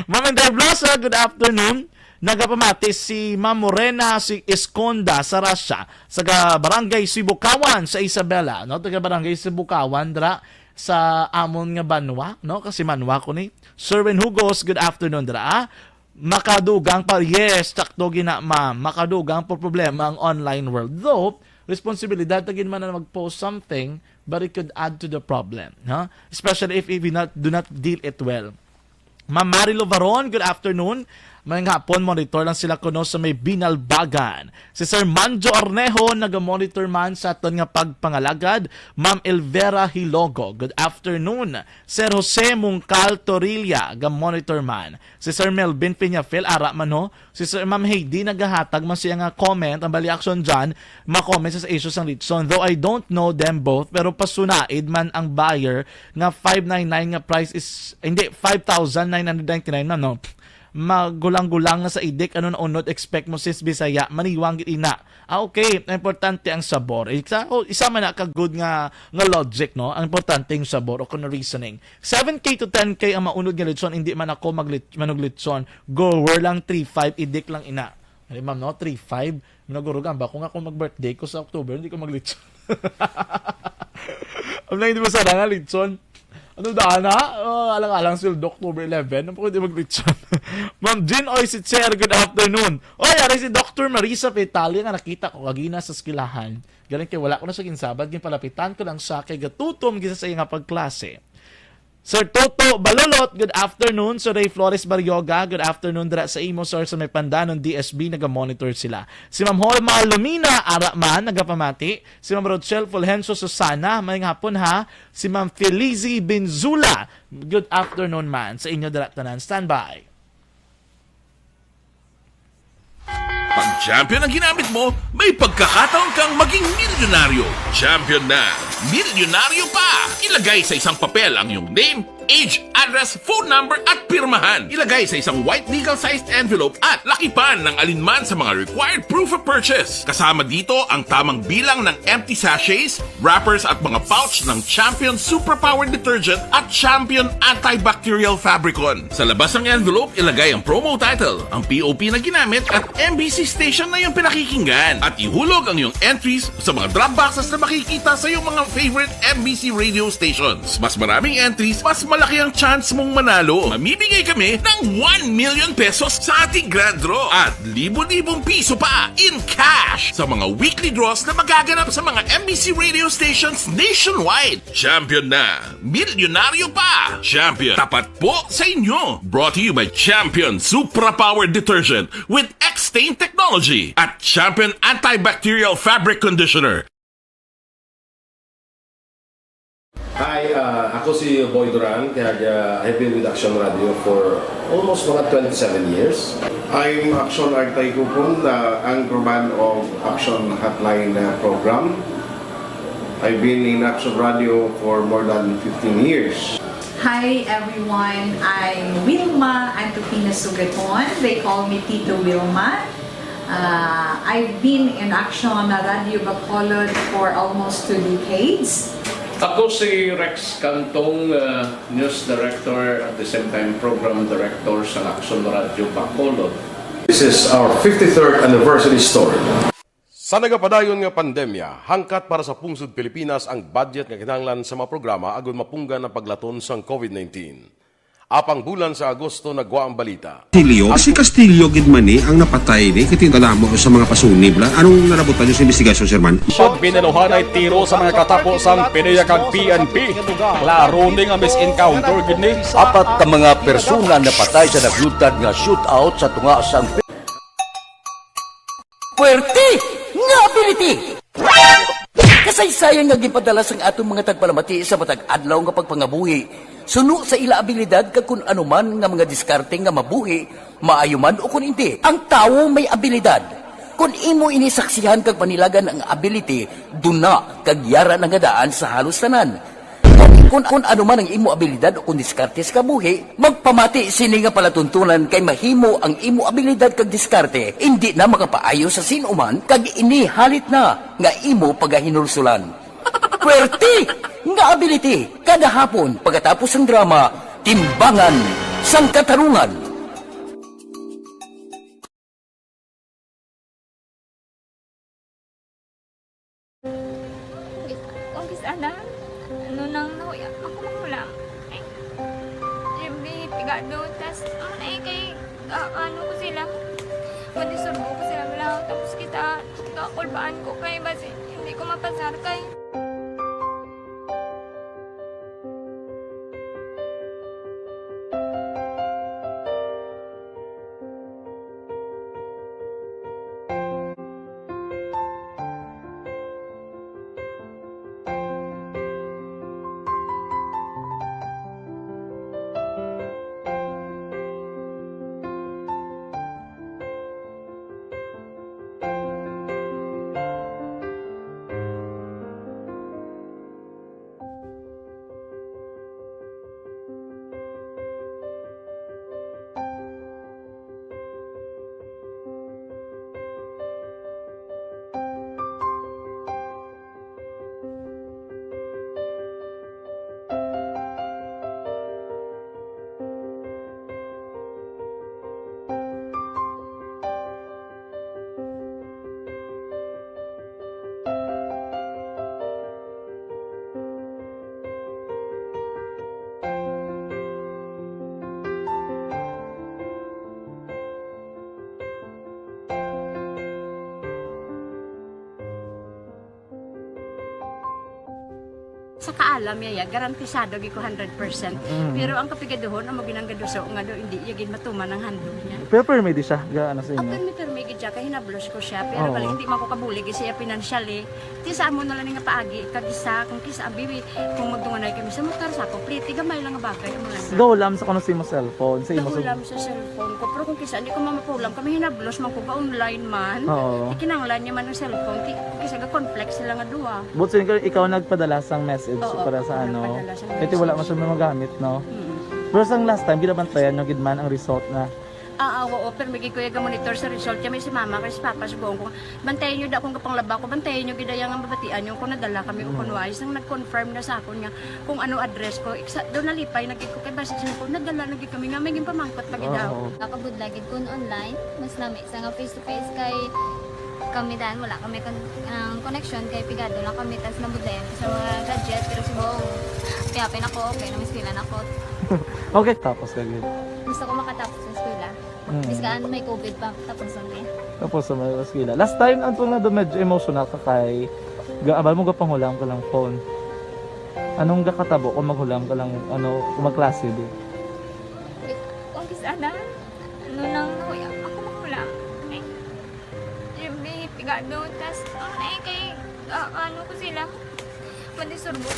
Ma'am Andrea Blasa, good afternoon. Nagapamati si Ma'am Morena si Esconda sa Russia sa Barangay Sibukawan sa Isabela, no? Taga Barangay Sibukawan dra sa amon nga banwa, no? Kasi manwa ko ni Sherwin Hugos, good afternoon dra. Makadugang pa, yes, takto gina ma'am. Makadugang po problema ang online world. Though responsibilidad tagin man na mag-post something but it could add to the problem, huh? Especially if we do not deal it well. Ma'am Marilo Varon, good afternoon. Mayang hapon, monitor lang sila kuno sa may Binalbagan. Si Sir Manjo Ornejo, nag-monitor man sa aton nga pagpangalagad. Ma'am Elvera Hilogo, good afternoon. Sir Jose Mungcal Torilla, ga-monitor man. Si Sir Melvin Peñafil, ara man ho. Si Sir Ma'am Heidi, nagahatag man siya nga comment, ang bali action dyan, makomment sa issues ng Richson. Though I don't know them both, pero pasunaid man ang buyer nga 599 nga price is, hindi, 5,999 man, no? magulang-gulang na sa idik ano na unod expect mo sis Bisaya maniwang gid ina. Okay, importante ang sabor. Isa man na ka good nga logic no. Ang importante yung sabor o kuno reasoning. 7k to 10k ang maunod nga litson, hindi man ako manuglitson. Goer lang 3-5 idik lang ina. Ay, ma'am, no? 3-5. Nagurugan ba? Kung ako mag-birthday ko sa October, hindi ko maglitson. Ang lang, hindi mo sana nga litson. Ano daan ha? Alang-alang sil October 11. Ano po hindi maglitson? Ma'am Jean Oisitzer, good afternoon. Yari si Dr. Marisa Petalia nga nakita ko kagina sa skilahan. Galing kay wala ko na sa ginsabad. Palapitan ko lang siya kay gatutom gisa sa nga pagklase. Sir Toto Balolot, good afternoon. Sir Ray Flores Baryoga, good afternoon. Dira sa imo, sir, sa may pandanon DSB, nagamonitor sila. Si Ma'am Holma Lumina Araman, nagapamati. Si Ma'am Rochelle Fulgencio Susana, may hapon ha. Si Ma'am Felizi Benzula, good afternoon man. Sa inyo dira tanan, standby. Pag champion ang ginamit mo, may pagkakataon kang maging milyonaryo. Champion na! Milyonaryo pa! Ilagay sa isang papel ang iyong name, age, address, phone number at pirmahan. Ilagay sa isang white legal-sized envelope at lakipan ng alinman sa mga required proof of purchase. Kasama dito ang tamang bilang ng empty sachets, wrappers at mga pouch ng Champion Superpower Detergent at Champion Antibacterial Fabricon. Sa labas ng envelope, ilagay ang promo title, ang POP na ginamit at MBC station na yung pinakikinggan. At ihulog ang iyong entries sa mga drop boxes na makikita sa iyong mga favorite MBC radio stations. Mas maraming entries, mas malaki ang chance mong manalo. Mamimigay kami ng 1 million pesos sa ating grand draw at libo-libong piso pa in cash sa mga weekly draws na magaganap sa mga MBC radio stations nationwide. Champion na! Milyonaryo pa! Champion, tapat po sa inyo! Brought to you by Champion Supra Power Detergent with X-Stain Technology at Champion Antibacterial Fabric Conditioner. Hi, ako si Boy Duran, kaya I've been with Action Radio for almost mga 27 years. I'm Action Artay Kupon, anchorman of Action Hotline program. I've been in Action Radio for more than 15 years. Hi everyone, I'm Wilma Antopina Sugaton. They call me Tito Wilma. I've been in Action Radio Bacolod for almost 2 decades. Ako si Rex Cantong, News Director at the same time Program Director sa Action Radio Bacolod. This is our 53rd anniversary story. Sa nagapadayon nga pandemya, hangkat para sa pungsod Pilipinas ang budget nga kinahanglan sa mga programa agon mapunggan ang paglaton sang COVID-19. Apang bulan sa Agosto nagwa ang balita. Si Castillo gidmani ang napatay ni kitingalamo sa mga pasunib la. Anong narabutan niyo sa investigasyon, Sir Man? Siyod binaluhan ay tiro sa mga katapos ang PNP kag PNP. Klaro ni nga misencounter gid ni. Apat ka mga persona na patay sa naglutad nga shootout sa tunga sang Puerte nga ability. Kasaysayan nga gipadala sang atong mga tagpalamati sa matag adlaw nga pagpangabuhi. Suno sa ila abilidad kag kun anuman nga mga diskarte nga mabuhi, maayo man o kun hindi. Ang tawo may abilidad. Kung imo inisaksihan kag panilagan ang ability, duna kag yara nga daan sa halos tanan. Kung anuman ang imo abilidad o kun diskarte sa kabuhi, magpamati sini nga palatuntunan kay mahimo ang imo abilidad kag diskarte, hindi na makapaayo sa sinuman kag ini halit na nga imo pagahinulsulan. Puwerte nga ability kada hapon pagkatapos ng drama, Timbangan sang Katarungan. Umpis ana, ano nang nauya ako makulang. Ay, siyempre, pigado, tas ay kay, ano ko sila, manisurbo ko sila lang, tapos kita, kakulbaan ko kay, basi, hindi ko mapasar kay. paalam yaya garantisado gi ko 100%. Pero ang kapigaduhon ang maginanggaduso nga do hindi yagin matuman ang handog niya. Pero permit siya, gaano sa inyo? Permi gid kay hinablos ko siya pero bali hindi man ko kabulig siya financially. Ti sa amo na lang nga paagi kagisa kung kisa bibi kung magdunganay kami sa motor sa complete gamay lang nga bagay amo lang. Gawlam sa kuno sa imo cellphone, sa imo Gawlam sa cellphone ko pero kung kisa hindi ko mapulam kami hinablos man ko ba online man. Ikinanglan niya man ang cellphone kisa ga complex sila nga duha. But ikaw nagpadala sang message para sa ano. Kasi wala man siya magamit, no? Pero sang last time ginabantayan nyo gid man ang result na oo, pero may kuya monitor sa result. Kaya may si mama, kaya si papa, si buong ko. Bantayan nyo da kung kapang laba ko, bantayan nyo gidayang ang babatian nyo kung nadala kami o kunwais. Nang nag-confirm na sa ako niya kung ano address ko. Doon nalipay, nagig ko kay basis ko, nadala nagig kami nga, may pamangkot pag daw. Nakabudlagid ko online, mas nami sa nga face-to-face kay kami dahil wala kami connection kay pigado lang kami tas nabudlayan sa mga gadget pero si buong piyapin ako, okay, namiskilan ako. Okay, tapos kagid. Gusto ko makatapos sa eskwela. Biskaan may COVID pa, tapos niya. Tapos sa mga eskwela. Last time, antong na medyo emotional ka kay abal mo gapanghulam ka lang phone. Anong gakatabo kung maghulam ka lang, kung magklase di? Kung kisana, nang ako maghulam. May pigado, tas kay, ano ko sila, pandisurbo.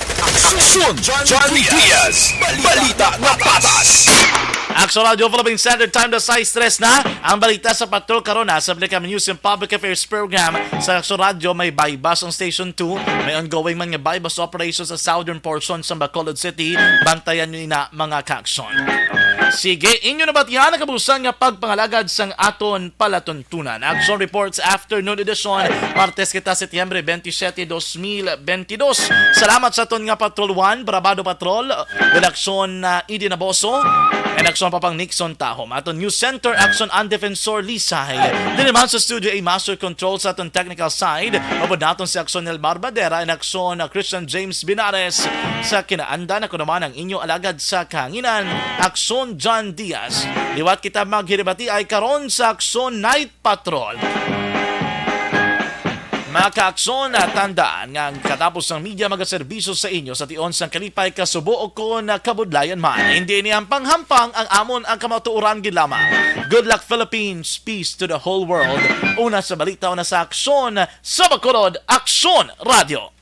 Aksyon Johnny Diaz, balita na patas. Action Radio Philippine Standard Time na size 3 na ang balita sa patrol karon sa Blicam News and Public Affairs Program sa Action Radio. May bypass ang Station 2. May ongoing mga bypass operations sa southern portion sa Bacolod City. Bantayan nyo na mga ka-action. Sige, inyo na batihan ang kabusan nga pagpangalagad sang aton palatuntunan. Action Reports Afternoon Edition, Martes kita Setyembre 27, 2022. Salamat sa aton nga Patrol 1, Brabado Patrol, Redaksyon Idi Naboso, and Action Papang Nixon Tahom. Aton News Center, Action and Defensor Lisay. Din naman sa studio ay Master Control sa aton technical side. Mapod naton si Action El Barbadera and Action Christian James Binares. Sa kinaanda na ko naman ang inyo alagad sa kahanginan, Action John Diaz. Liwat kita maghiribati ay karon sa Action Night Patrol. Mga ka-aksyon na tandaan nga katapos ng media magaserbisyo sa inyo sa tion sang kalipay kasubo o ko na kabudlayan man. Hindi niyang panghampang ang amon ang kamatuuran gid lamang. Good luck Philippines, peace to the whole world. Una sa balita o na sa aksyon sa Bacolod, Aksyon Radio.